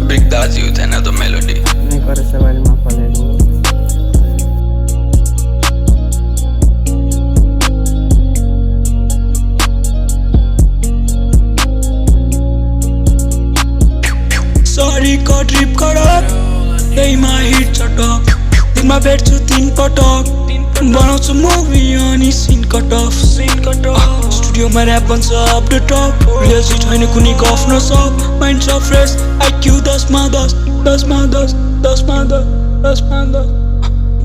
Big Daz Youth, another melody. नहीं करे से वाली माँ पले Sorry का ट्रिप कडक दैमा हिट चटक दिनमा भेट्छु 3 पटक बनाउँछु मुभी अनि सिन कट अफ स्टुडियोमा ऱ्याप बन्छ अप द टप रियल्सी छैन कुनै गफ नसक माइन्ड छ फ्रेस आइक्यू 10 मा 10 10 मा 10 10 मा 10 10 मा 10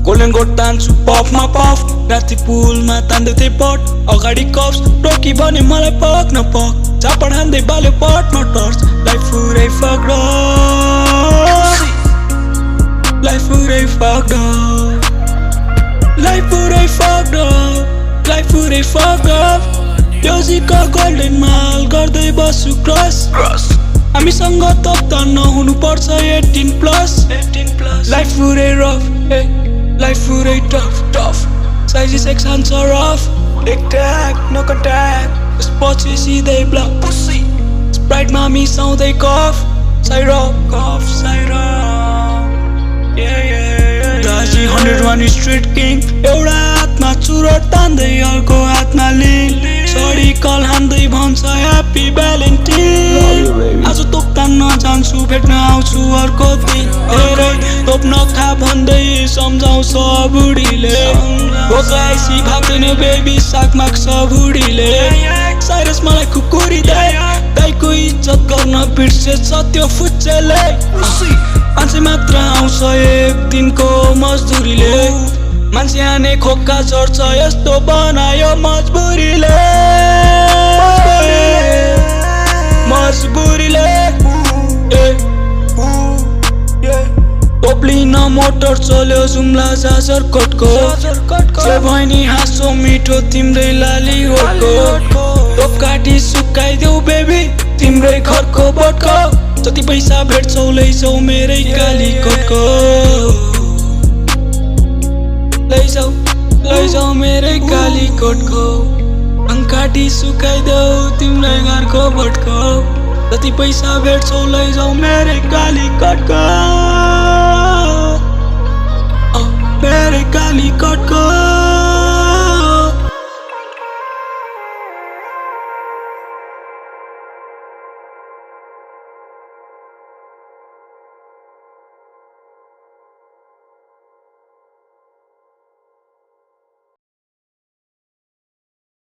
गोल्डन गोट तान्छु पफमा पफ राति पुलमा तान्दै थिएँ पट अगाडि कप्स टोकी भने मलाई पक न पक झापड हान्दै बाल्यो पटमा टर्च लाइफ पुरै फक्ड लाइफ पुरै फक्ड Life पुरै fucked up, life पुरै fucked up म्युजिकको गोल्डन माल गर्दै बस्छु क्रस हामीसँग तप त नहुनु पर्छ 18+. लाइफ पुरै रफ लाइफ पुरै टफ साइजी सेक्सन छ रफ टेक ट्याक नो कन्ट्याक्ट त्यसपछि सिधै ब्लक स्प्राइटमा मिसाउँदै कफ साइरप Daji 101 स्ट्रीट किङ एउटा हातमा चुरोट तान्दै अर्को हातमा लिङ सरी कल हान्दै भन्छ ह्याप्पी भ्यालेन्टाइन आज तोप तान्न जान्छु भेट्न आउँछु अर्को दिन धेरै तोप नखा भन्दै सम्झाउँछ बुढीले भोकाइसी भाग्दैन बेबी सागमाग छ बुढीले साइरस मलाई खुकुरी दाइको इज्जत गर्न बिर्सेछ त्यो फुच्चेले मान्छे मात्र आउँछ एक दिनको मजदुरीले मान्छे आने खोक्का चढ्छ यस्तो बनायो मजबुरीले टोप्लिन मोटर चल्यो जुम्ला जाजरकोटको भैनी हाँसो मिठो तिम्रै लाली होटको टोप काटी सुकाइदेऊ बेबी तिम्रै घरको बटको जति पैसा भेट्छौ लैजाऊ मेरै कालीकोटको लैजाऊ मेरै कालीकोटको अंकाटी सुकाइदेऊ तिम्रै घरको बटको जति पैसा भेट्छौ लैजाऊ मेरै कालीकोटको मेरै कालीकोटको